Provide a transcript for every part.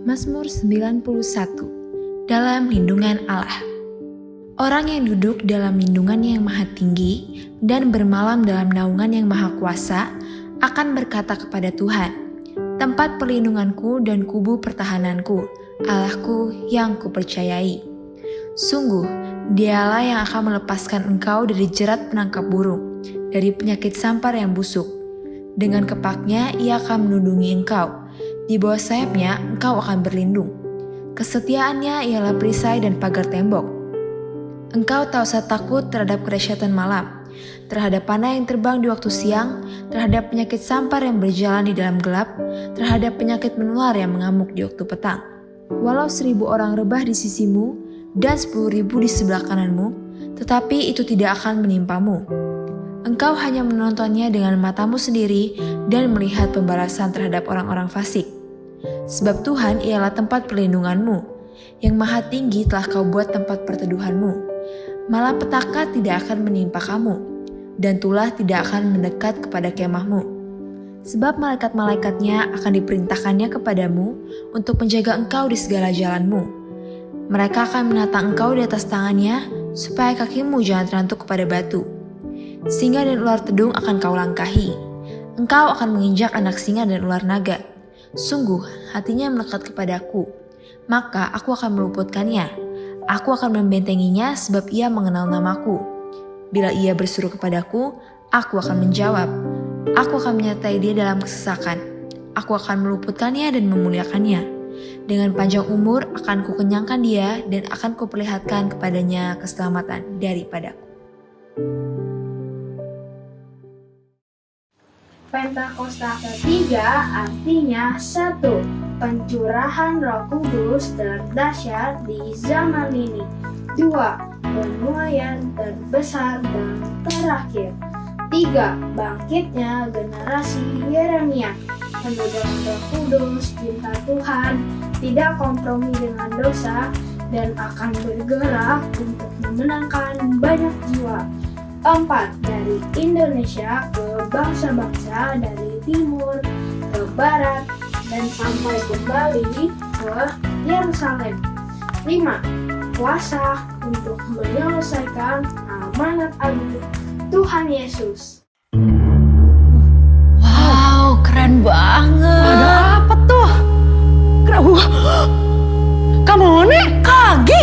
Mazmur 91. Dalam lindungan Allah. Orang yang duduk dalam lindungannya yang maha tinggi dan bermalam dalam naungan yang maha kuasa akan berkata kepada Tuhan, tempat perlindunganku dan kubu pertahananku, Allahku yang kupercayai. Sungguh, dialah yang akan melepaskan engkau dari jerat penangkap burung, dari penyakit sampar yang busuk. Dengan kepaknya ia akan melindungi engkau, di bawah sayapnya engkau akan berlindung. Kesetiaannya ialah perisai dan pagar tembok. Engkau tak usah takut terhadap kedahsyatan malam, terhadap panah yang terbang di waktu siang, terhadap penyakit sampar yang berjalan di dalam gelap, terhadap penyakit menular yang mengamuk di waktu petang. Walau 1.000 orang rebah di sisimu dan 10.000 di sebelah kananmu, tetapi itu tidak akan menimpamu. Engkau hanya menontonnya dengan matamu sendiri dan melihat pembalasan terhadap orang-orang fasik. Sebab Tuhan ialah tempat perlindunganmu, yang maha tinggi telah kau buat tempat perteduhanmu. Malapetaka tidak akan menimpa kamu, dan tulah tidak akan mendekat kepada kemahmu. Sebab malaikat-malaikatnya akan diperintahkannya kepadamu untuk menjaga engkau di segala jalanmu. Mereka akan menatang engkau di atas tangannya, supaya kakimu jangan terantuk kepada batu. Singa dan ular tedung akan kau langkahi. Engkau akan menginjak anak singa dan ular naga. Sungguh, hatinya melekat kepadaku, maka aku akan meluputkannya. Aku akan membentenginya sebab ia mengenal namaku. Bila ia berseru kepadaku, aku akan menjawab. Aku akan menyertai dia dalam kesesakan. Aku akan meluputkannya dan memuliakannya. Dengan panjang umur akan kukenyangkan dia dan akan kuperlihatkan kepadanya keselamatan daripadaku. Pentakosta ketiga artinya 1. Pencurahan Roh Kudus terdahsyat di zaman ini. 2. Penuaian terbesar dan terakhir. 3. Bangkitnya generasi Yeremia. Penuh dengan Roh Kudus, cinta Tuhan, tidak kompromi dengan dosa, dan akan bergerak untuk memenangkan banyak jiwa. 4. Dari Indonesia ke bangsa-bangsa dari timur ke barat dan sampai kembali ke Yerusalem. 5. Kuasa untuk menyelesaikan amanat agung Tuhan Yesus. Wow, keren banget. Ada apa tuh? Kamu nih, Kagi.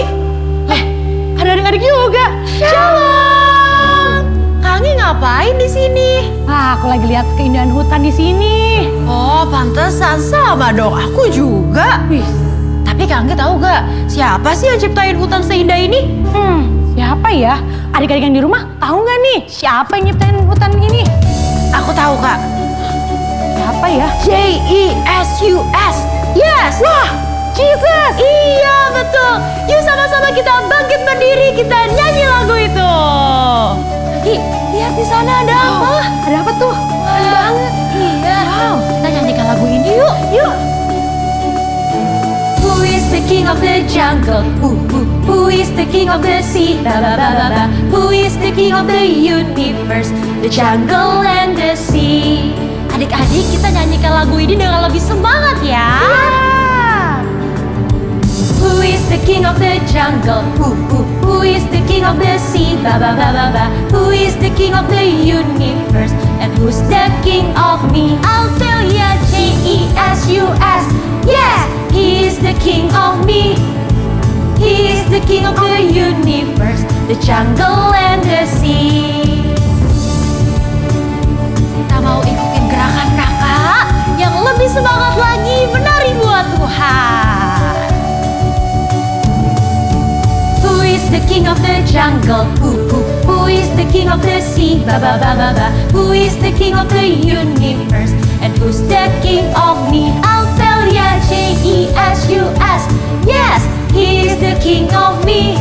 Ada adik-adik juga. Shalom. Kangi ngapain di sini? Aku lagi lihat keindahan hutan di sini. Oh, pantesan sama dong. Aku juga. Wih, Tapi Kangi tahu gak siapa sih yang ciptain hutan seindah ini? siapa ya? Adik-adik yang di rumah tahu nggak nih siapa yang nyiptain hutan ini? Aku tahu Kak. Siapa ya? JESUS. Yes. Wah, Jesus. Iya betul. Yuk sama-sama kita bangkit berdiri, kita nyanyi lagu itu. Lagi lihat di sana ada apa? Ada apa tuh? Keren banget. Iya. Wow. Kita nyanyikan lagu ini yuk. Yuk. Who is the king of the jungle? Who is the king of the sea? Ba ba ba ba ba. Who is the king of the universe? The jungle and the sea. Adik-adik kita nyanyikan lagu ini dengan lebih semangat ya. Who is the king of the jungle? Who is the king of the sea? Ba ba ba ba ba. Who is the king of the universe? And who's the king of me? I'll tell ya, JESUS. Yeah, he is the king of me. He is the king of the universe, the jungle and the sea. Kita mau ikutin gerakan kakak yang lebih semangat lagi menari buat Tuhan. Who is the king of the jungle? Who is the king of the sea? Ba ba ba ba ba. Who is the king of the universe? And who's the king of me? I'll tell ya, JESUS. Yes, he is the king of me.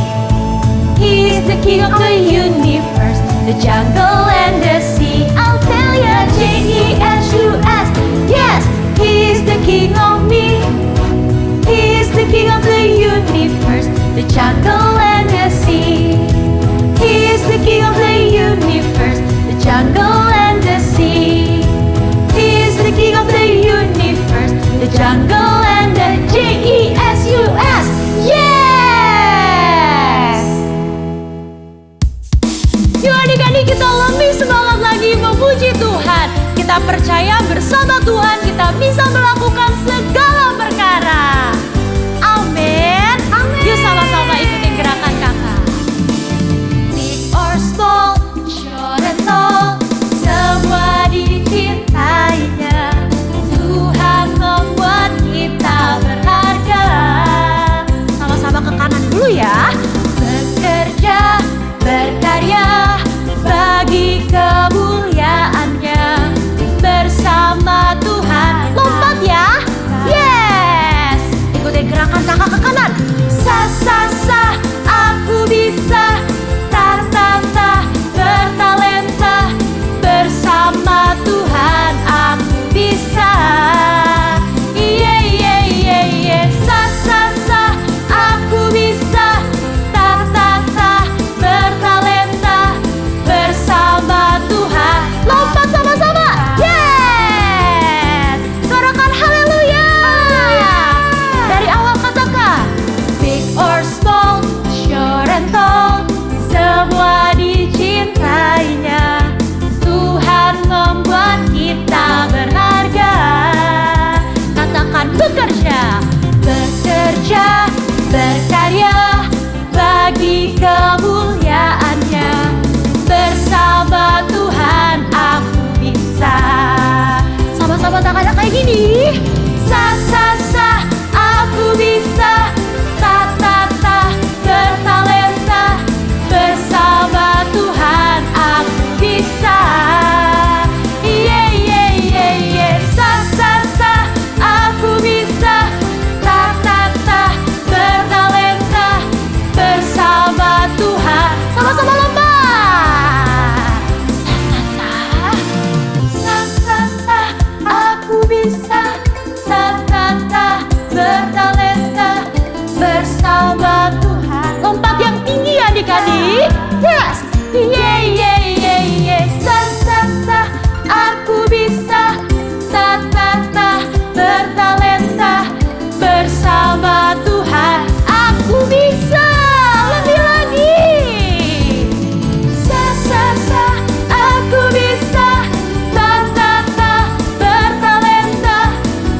He is the king of the universe, the jungle and the sea. I'll tell ya, JESUS. Yes, he is the king of me. He is the king of the universe, the jungle and the sea. He is the king of the universe, the jungle and the sea. He is the king of the universe, the jungle and the percaya bersama Tuhan kita bisa melakukan segala perkara. Amin. Yuk sama-sama ikutin gerakan kakak. Big or small, short and tall, semua dicintainya. Tuhan membuat kita berharga. Sama-sama ke kanan dulu ya. Bekerja, berkarya, bagi kemuliaannya. Bersama Tuhan. Lompat ya. Yes. Ikutin gerakan kakak ke kanan. Sa sa sa, aku bisa. Ta ta ta, bertalenta. Bersama Tuhan aku bisa. Iye iye iye iye. Sa sa sa, aku bisa. Ta ta ta, bertalenta. Bersama Tuhan. Lompat sama-sama. Yes. Sorakan haleluya. Dari awal katakan. Big or small, short and tall, semua dicintainya. Tuhan membuat kita berharga. Katakan bekerja, bekerja, berkarya, bagi kemuliaannya. Bersama Tuhan aku bisa. Sama-sama tangannya kayak gini. Sa sa sa, aku bisa. Ta ta ta, bertalenta. Bersama Tuhan aku bisa. Iye iye iye iye. Sa sa sa, aku bisa. Ta ta ta, bertalenta. Bersama Tuhan. Sama-sama lompat. Sa sa sa, aku bisa. Ta ta ta, bertalenta. Bersama Tuhan. Lompat yang tinggi adik-adik. Yes. Iye iye iye iye. Sa sa sa, aku bisa. Ta ta ta, bertalenta. Bersama Tuhan aku bisa. Lebih lagi. Sa sa sa, aku bisa. Ta ta ta, bertalenta.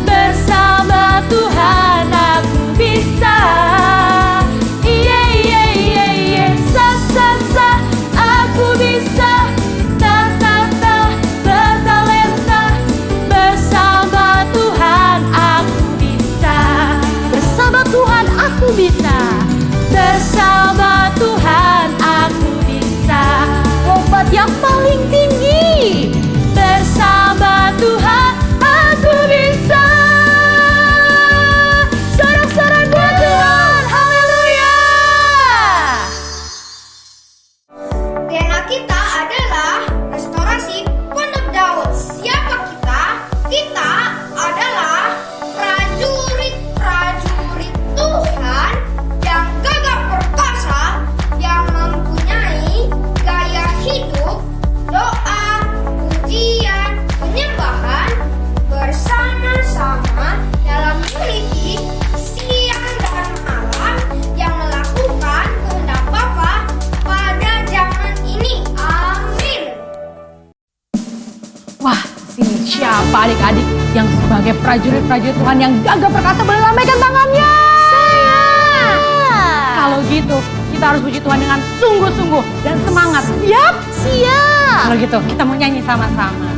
Bersama Tuhan aku bisa. Iye iye iye iye. Sa sa sa, aku bisa. Ta ta ta, bertalenta. Bersama Tuhan aku bisa. Bersama Tuhan aku bisa. Bersama Tuhan aku bisa. Lompat yang paling tinggi. Bersama Tuhan aku bisa. Sorak-sorai buat Tuhan. Haleluya. Tema kita adalah restorasi Pondok Daud. Siapa kita? Kita adalah prajurit-prajurit Tuhan yang gagah perkasa, yang mempunyai gaya hidup, doa, pujian, penyembahan bersama-sama dalam unity siang dan malam, yang melakukan kehendak Bapa pada zaman ini. Amin. Wah, sini siapa adik-adik yang sebagai prajurit-prajurit Tuhan yang gagah perkasa, boleh lambaikan tangannya? Saya. Kalau gitu, kita harus puji Tuhan dengan sungguh-sungguh dan semangat. Siap? Siap. Kalau gitu, kita mau nyanyi sama-sama.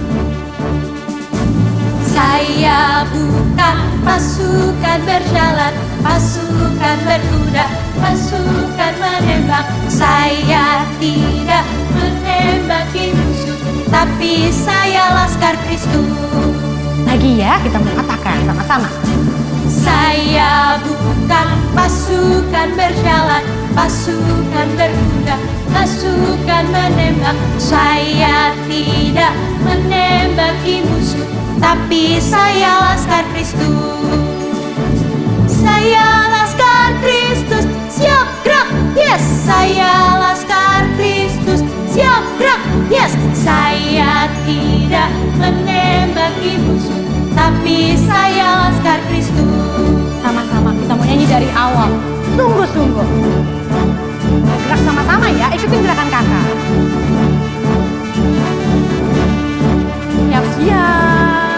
Saya bukan pasukan berjalan, pasukan berkuda, pasukan menembak. Saya tidak menembaki musuh, tapi saya laskar Kristus. Lagi ya, kita mau katakan sama-sama. Saya bukan pasukan berjalan, pasukan berkuda, pasukan menembak. Saya tidak menembaki musuh, tapi saya laskar Kristus. Saya laskar Kristus, siap gerak, yes. Saya laskar Kristus, siap gerak, yes. Saya tidak menembaki musuh, tapi saya laskar Kristus. Sama-sama, kita mau nyanyi dari awal. Sungguh-sungguh. Gerak sama-sama ya, ikutin gerakan kakak. Siap-siap.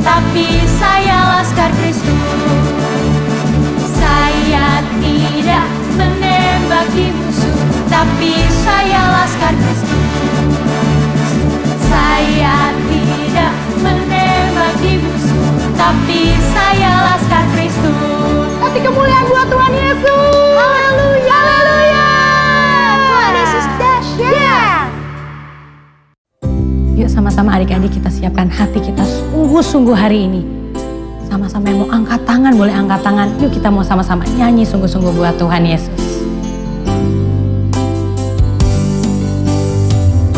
tapi saya laskar Kristus. Saya tidak menembaki musuh, tapi saya laskar Kristus. Saya tidak menembaki musuh, tapi saya laskar Kristus. Kasih kemuliaan buat Tuhan Yesus. Haleluya. Haleluya. Tuhan Yesus dahsyat. Yuk sama-sama adik-adik kita siapkan hati kita sungguh-sungguh hari ini. Sama-sama yang mau angkat tangan boleh angkat tangan. Yuk kita mau sama-sama nyanyi sungguh-sungguh buat Tuhan Yesus.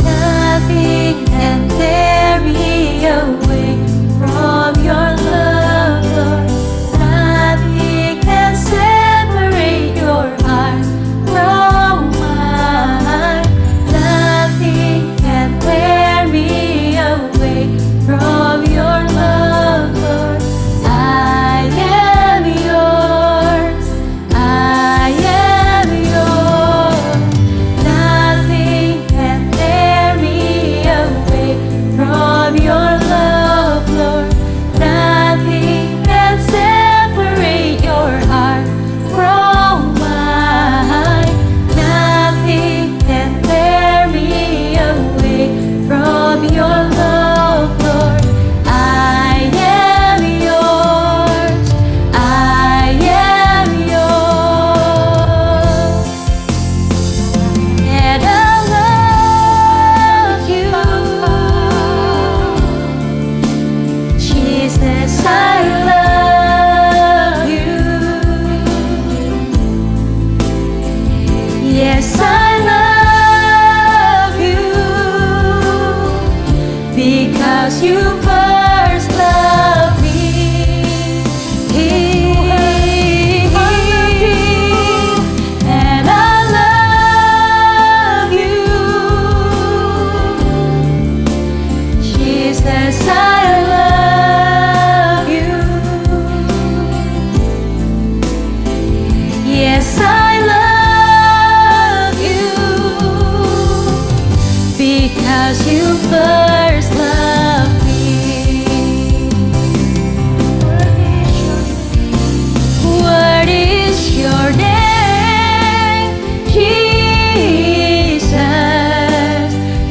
Nothing can tear me away from your love, Lord. Nothing can separate your heart from mine. Nothing can tear me away from your love, Lord. I am yours. I am yours. Nothing can tear me away from your love, Lord. Nothing can separate your heart from mine. Nothing can tear me away from your love, Lord. I am yours. I am yours. And I love you, Jesus. I love you. Yes, I love you because you first loved me. And I love you, Jesus. I love you. Yes, I love you because you first loved me. What is your name, Jesus?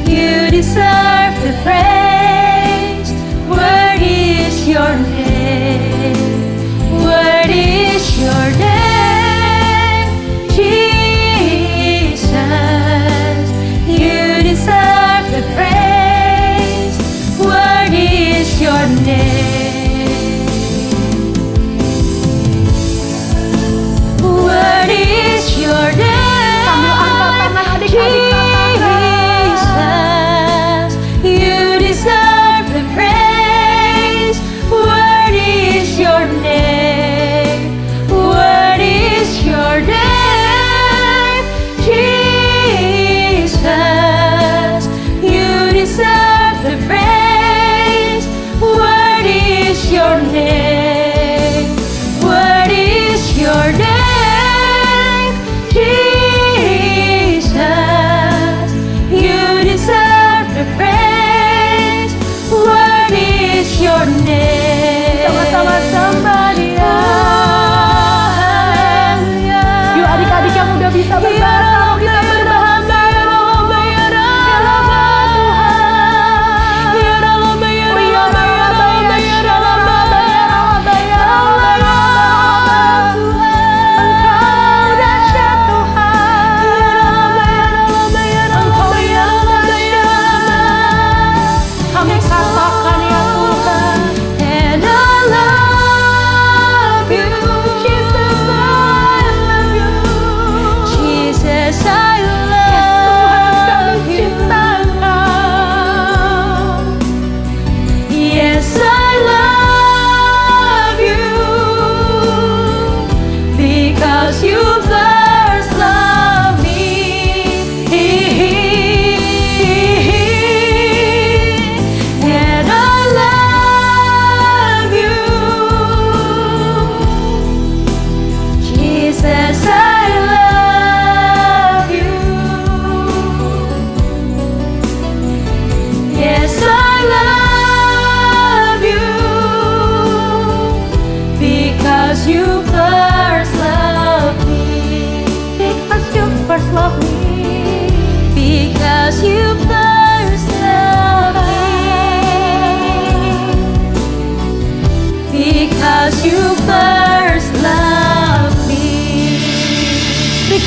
You deserve the praise. What is your name? What is your name, Jesus? You deserve the praise. What is your name? What is your name? Sambil angkat tangan adik-adik katakan. Jesus, you deserve the praise. What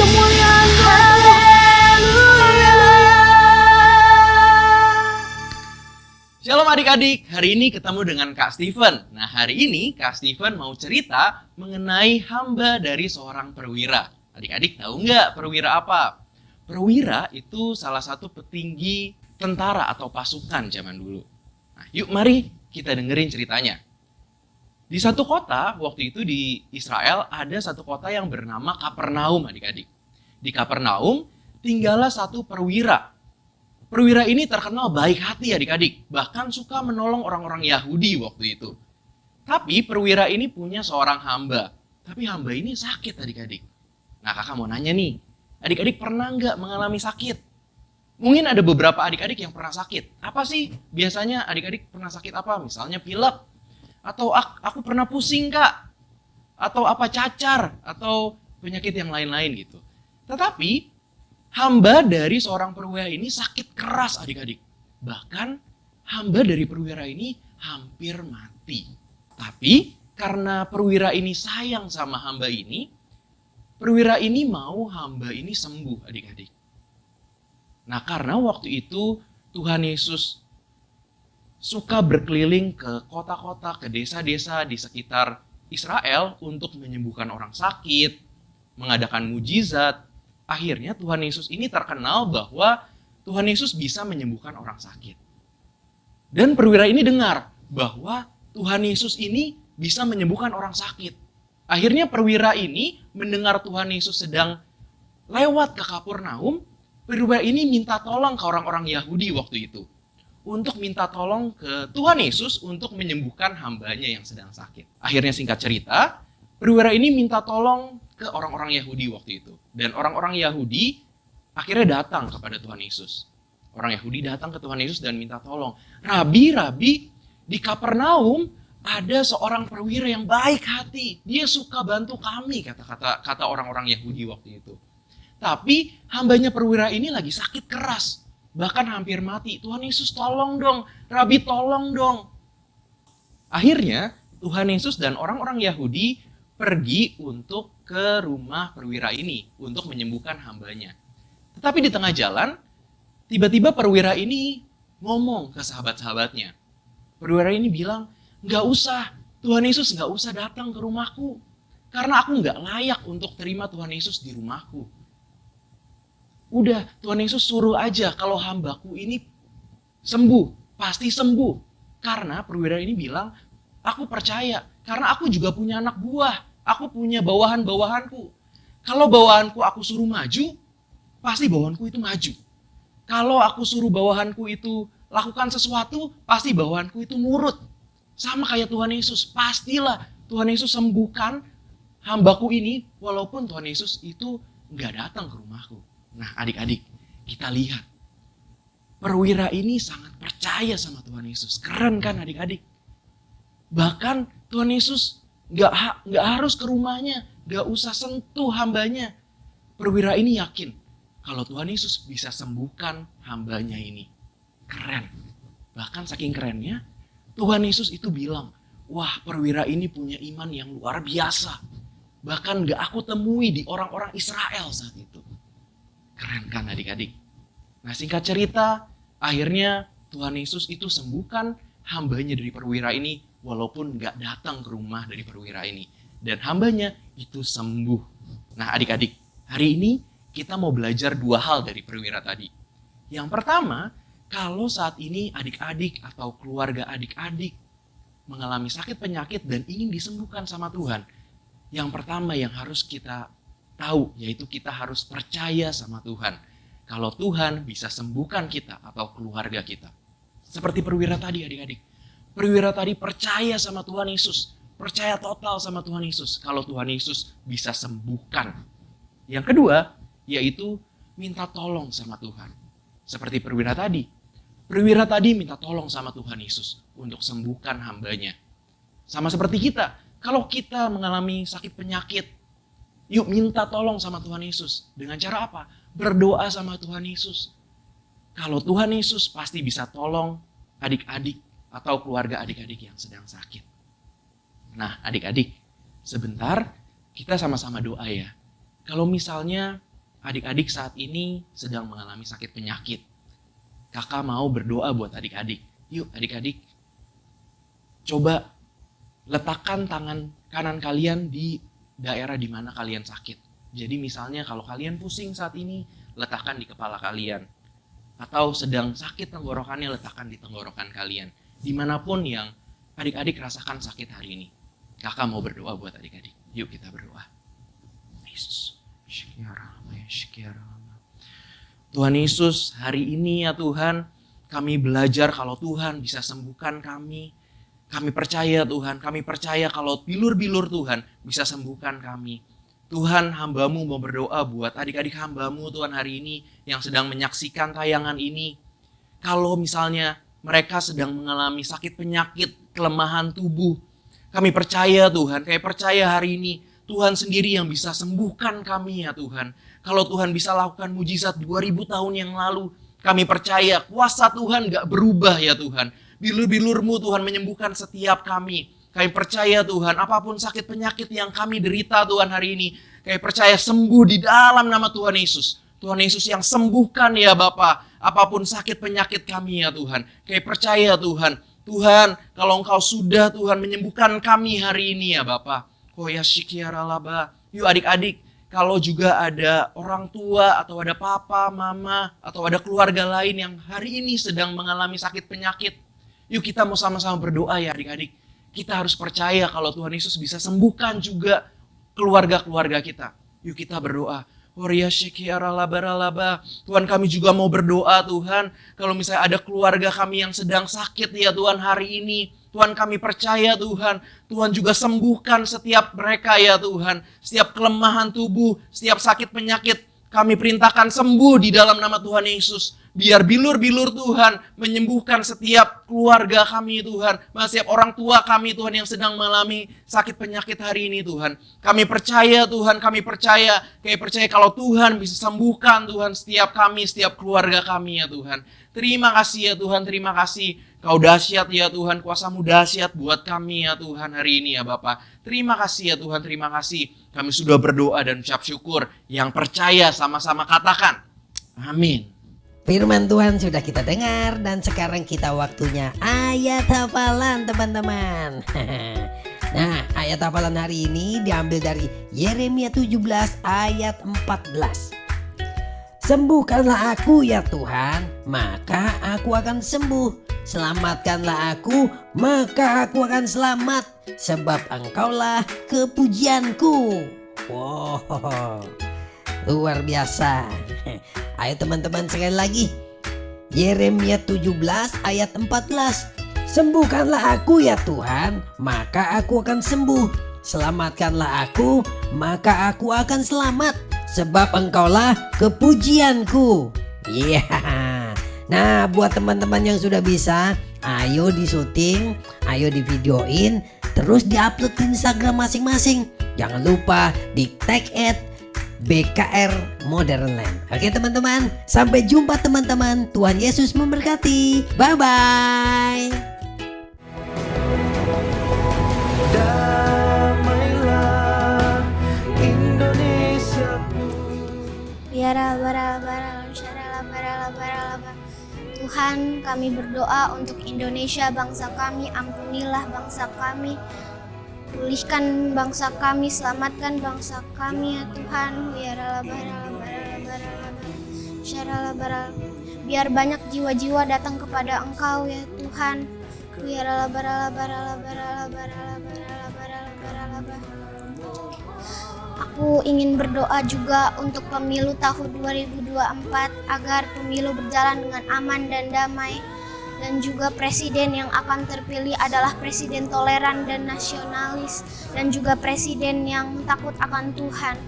kemuliaan Shalom adik-adik, hari ini ketemu dengan Kak Steven. Nah, hari ini Kak Steven mau cerita mengenai hamba dari seorang perwira. Adik-adik tahu nggak perwira apa? Perwira itu salah satu petinggi tentara atau pasukan zaman dulu. Nah, yuk mari kita dengerin ceritanya. Di satu kota, waktu itu di Israel, ada satu kota yang bernama Kapernaum adik-adik. Di Kapernaum tinggallah satu perwira. Perwira ini terkenal baik hati adik-adik, bahkan suka menolong orang-orang Yahudi waktu itu. Tapi perwira ini punya seorang hamba, tapi hamba ini sakit adik-adik. Nah kakak mau nanya nih, adik-adik pernah nggak mengalami sakit? Mungkin ada beberapa adik-adik yang pernah sakit. Apa sih biasanya adik-adik pernah sakit apa? Misalnya pilek, atau aku pernah pusing kak, atau apa cacar, atau penyakit yang lain-lain gitu. Tetapi hamba dari seorang perwira ini sakit keras adik-adik. Bahkan hamba dari perwira ini hampir mati. Tapi karena perwira ini sayang sama hamba ini, perwira ini mau hamba ini sembuh adik-adik. Nah karena waktu itu Tuhan Yesus suka berkeliling ke kota-kota, ke desa-desa di sekitar Israel untuk menyembuhkan orang sakit, mengadakan mujizat. Akhirnya Tuhan Yesus ini terkenal bahwa Tuhan Yesus bisa menyembuhkan orang sakit. Dan perwira ini dengar bahwa Tuhan Yesus ini bisa menyembuhkan orang sakit. Akhirnya perwira ini mendengar Tuhan Yesus sedang lewat ke Kapernaum. Perwira ini minta tolong ke orang-orang Yahudi waktu itu. Untuk minta tolong ke Tuhan Yesus untuk menyembuhkan hambanya yang sedang sakit. Akhirnya singkat cerita, perwira ini minta tolong ke orang-orang Yahudi waktu itu. Dan orang-orang Yahudi akhirnya datang kepada Tuhan Yesus. Orang Yahudi datang ke Tuhan Yesus dan minta tolong. Rabi, di Kapernaum ada seorang perwira yang baik hati. Dia suka bantu kami, kata orang-orang Yahudi waktu itu. Tapi hambanya perwira ini lagi sakit keras. Bahkan hampir mati. Tuhan Yesus tolong dong. Rabi tolong dong. Akhirnya Tuhan Yesus dan orang-orang Yahudi pergi untuk ke rumah perwira ini untuk menyembuhkan hambanya. Tetapi di tengah jalan, tiba-tiba perwira ini ngomong ke sahabat-sahabatnya. Perwira ini bilang, nggak usah, Tuhan Yesus nggak usah datang ke rumahku. Karena aku nggak layak untuk terima Tuhan Yesus di rumahku. Udah, Tuhan Yesus suruh aja kalau hambaku ini sembuh, pasti sembuh. Karena perwira ini bilang, aku percaya, karena aku juga punya anak buah. Aku punya bawahan-bawahanku. Kalau bawahanku aku suruh maju, pasti bawahanku itu maju. Kalau aku suruh bawahanku itu lakukan sesuatu, pasti bawahanku itu nurut. Sama kayak Tuhan Yesus, pastilah Tuhan Yesus sembuhkan hambaku ini, walaupun Tuhan Yesus itu nggak datang ke rumahku. Nah adik-adik, kita lihat. Perwira ini sangat percaya sama Tuhan Yesus. Keren kan adik-adik? Bahkan Tuhan Yesus nggak harus ke rumahnya, nggak usah sentuh hambanya. Perwira ini yakin kalau Tuhan Yesus bisa sembuhkan hambanya ini. Keren. Bahkan saking kerennya, Tuhan Yesus itu bilang, wah perwira ini punya iman yang luar biasa. Bahkan nggak aku temui di orang-orang Israel saat itu. Keren kan adik-adik? Nah singkat cerita, akhirnya Tuhan Yesus itu sembuhkan hambanya dari perwira ini, walaupun nggak datang ke rumah dari perwira ini. Dan hambanya itu sembuh. Nah adik-adik, hari ini kita mau belajar dua hal dari perwira tadi. Yang pertama, kalau saat ini adik-adik atau keluarga adik-adik mengalami sakit penyakit dan ingin disembuhkan sama Tuhan, yang pertama yang harus kita tahu, yaitu kita harus percaya sama Tuhan. Kalau Tuhan bisa sembuhkan kita atau keluarga kita. Seperti perwira tadi adik-adik. Perwira tadi percaya sama Tuhan Yesus. Percaya total sama Tuhan Yesus. Kalau Tuhan Yesus bisa sembuhkan. Yang kedua, yaitu minta tolong sama Tuhan. Seperti perwira tadi. Perwira tadi minta tolong sama Tuhan Yesus untuk sembuhkan hambanya. Sama seperti kita. Kalau kita mengalami sakit penyakit, yuk minta tolong sama Tuhan Yesus. Dengan cara apa? Berdoa sama Tuhan Yesus. Kalau Tuhan Yesus pasti bisa tolong adik-adik atau keluarga adik-adik yang sedang sakit. Nah adik-adik, sebentar kita sama-sama doa ya. Kalau misalnya adik-adik saat ini sedang mengalami sakit penyakit. Kakak mau berdoa buat adik-adik. Yuk adik-adik, coba letakkan tangan kanan kalian di daerah di mana kalian sakit. Jadi misalnya kalau kalian pusing saat ini, letakkan di kepala kalian. Atau sedang sakit tenggorokannya, letakkan di tenggorokan kalian. Dimanapun yang adik-adik rasakan sakit hari ini. Kakak mau berdoa buat adik-adik. Yuk kita berdoa. Yesus. Tuhan Yesus, hari ini ya Tuhan, kami belajar kalau Tuhan bisa sembuhkan kami. Kami percaya Tuhan, kami percaya kalau bilur-bilur Tuhan bisa sembuhkan kami. Tuhan, hamba-Mu mau berdoa buat adik-adik hamba-Mu Tuhan hari ini yang sedang menyaksikan tayangan ini. Kalau misalnya mereka sedang mengalami sakit penyakit, kelemahan tubuh, kami percaya Tuhan, kami percaya hari ini Tuhan sendiri yang bisa sembuhkan kami ya Tuhan. Kalau Tuhan bisa lakukan mujizat 2000 tahun yang lalu, kami percaya kuasa Tuhan gak berubah ya Tuhan. Bilur-bilur-Mu Tuhan menyembuhkan setiap kami. Kami percaya Tuhan, apapun sakit penyakit yang kami derita Tuhan hari ini, kami percaya sembuh di dalam nama Tuhan Yesus. Tuhan Yesus yang sembuhkan ya Bapa, apapun sakit penyakit kami ya Tuhan. Kami percaya Tuhan, Tuhan kalau Engkau sudah Tuhan menyembuhkan kami hari ini ya Bapa. Oh ya syikiaralaba. Yuk adik-adik, kalau juga ada orang tua atau ada papa, mama, atau ada keluarga lain yang hari ini sedang mengalami sakit penyakit, yuk kita mau sama-sama berdoa ya adik-adik. Kita harus percaya kalau Tuhan Yesus bisa sembuhkan juga keluarga-keluarga kita. Yuk kita berdoa. Tuhan kami juga mau berdoa Tuhan. Kalau misalnya ada keluarga kami yang sedang sakit ya Tuhan hari ini. Tuhan kami percaya Tuhan. Tuhan juga sembuhkan setiap mereka ya Tuhan. Setiap kelemahan tubuh, setiap sakit penyakit. Kami perintahkan sembuh di dalam nama Tuhan Yesus. Biar bilur-bilur Tuhan menyembuhkan setiap keluarga kami Tuhan. Setiap orang tua kami Tuhan yang sedang mengalami sakit penyakit hari ini Tuhan. Kami percaya Tuhan, kami percaya kalau Tuhan bisa sembuhkan Tuhan setiap kami, setiap keluarga kami ya Tuhan. Terima kasih ya Tuhan, terima kasih. Kau dahsyat ya Tuhan, kuasa-Mu dahsyat buat kami ya Tuhan hari ini ya Bapa. Terima kasih ya Tuhan, terima kasih. Kami sudah berdoa dan ucap syukur. Yang percaya sama-sama katakan, amin. Firman Tuhan sudah kita dengar dan sekarang kita waktunya ayat hafalan teman-teman. Nah, ayat hafalan hari ini diambil dari Yeremia 17 ayat 14. Sembuhkanlah aku ya Tuhan, maka aku akan sembuh. Selamatkanlah aku, maka aku akan selamat. Sebab Engkaulah kepujianku. Wow, luar biasa. Ayo teman-teman sekali lagi. Yeremia 17 ayat 14. Sembuhkanlah aku ya Tuhan, maka aku akan sembuh. Selamatkanlah aku, maka aku akan selamat. Sebab Engkaulah kepujianku. Iya. Nah, buat teman-teman yang sudah bisa, ayo di syuting, ayo di videoin, terus diupload di Instagram masing-masing. Jangan lupa di tag @BKR Modern Land. Oke teman-teman, sampai jumpa teman-teman. Tuhan Yesus memberkati. Bye-bye. Damailah Indonesiaku. Biara bara bara syarala bara bara. Tuhan, kami berdoa untuk Indonesia, bangsa kami. Ampunilah bangsa kami. Pulihkan bangsa kami, selamatkan bangsa kami ya Tuhan. Biar banyak jiwa-jiwa datang kepada Engkau ya Tuhan. Aku ingin berdoa juga untuk pemilu tahun 2024 agar pemilu berjalan dengan aman dan damai. Dan juga presiden yang akan terpilih adalah presiden toleran dan nasionalis, dan juga presiden yang takut akan Tuhan.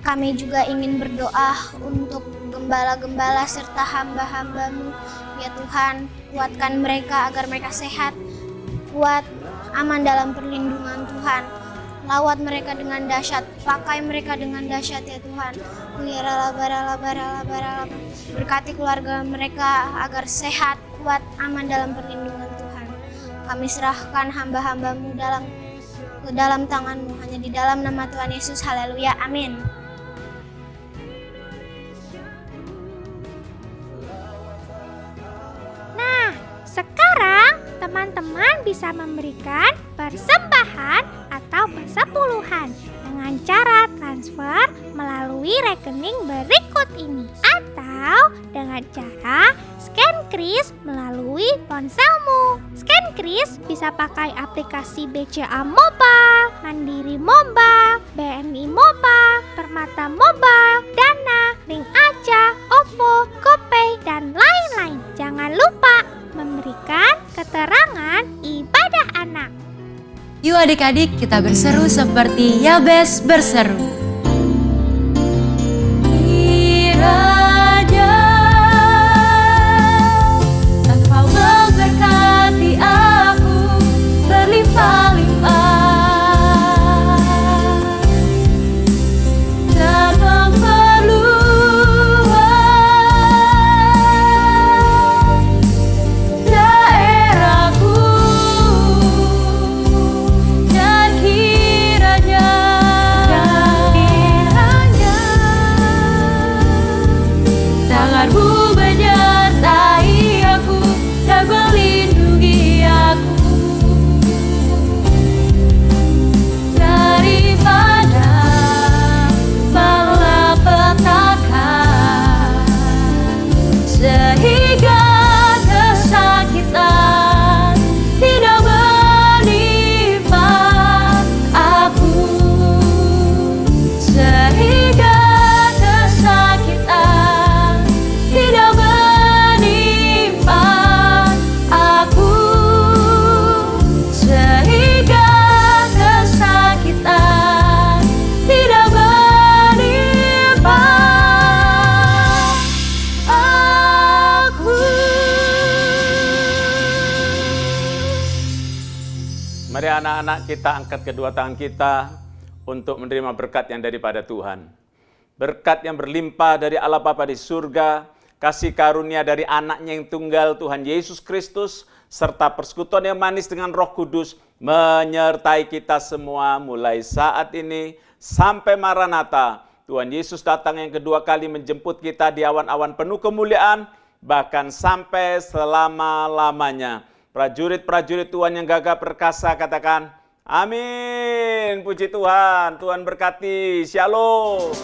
Kami juga ingin berdoa untuk gembala-gembala serta hamba-hamba-Mu. Ya Tuhan, kuatkan mereka agar mereka sehat, kuat, aman dalam perlindungan Tuhan. Lawat mereka dengan dahsyat, pakai mereka dengan dahsyat ya Tuhan. Berkati keluarga mereka agar sehat, kuat, aman dalam perlindungan Tuhan. Kami serahkan hamba-hamba-Mu dalam ke dalam tangan-Mu. Hanya di dalam nama Tuhan Yesus, haleluya, amin. Nah, sekarang teman-teman bisa memberikan persembahan atau persepuluhan dengan cara transfer melalui rekening berikut ini, atau dengan cara scan kris melalui ponselmu. Scan kris bisa pakai aplikasi BCA Mobile, Mandiri Mobile, BNI Mobile, Permata Mobile, Dana, Link Aja, OVO, GoPay, dan lain-lain. Jangan lupa memberikan keterangan ibadah anak. Yuk adik-adik, kita berseru seperti Yabes berseru. Kiranya Engkau memberkati aku berlimpah-limpah dan memperluas daerahku, dan kiranya tangan-Mu menyertai aku dan melindungi aku daripada malapetaka, sehingga kesakitan tidak menimpa aku, sehingga kesakitan tidak menimpa aku, sehingga kesakitan tidak menimpa aku. Mari anak-anak kita angkat kedua tangan kita untuk menerima berkat yang daripada Tuhan. Berkat yang berlimpah dari Allah Bapa di surga, kasih karunia dari anaknya yang tunggal Tuhan Yesus Kristus, serta persekutuan yang manis dengan Roh Kudus menyertai kita semua mulai saat ini sampai Maranatha. Tuhan Yesus datang yang kedua kali menjemput kita di awan-awan penuh kemuliaan, bahkan sampai selama-lamanya. Prajurit-prajurit Tuhan yang gagah perkasa katakan, amin. Puji Tuhan, Tuhan berkati. Shalom.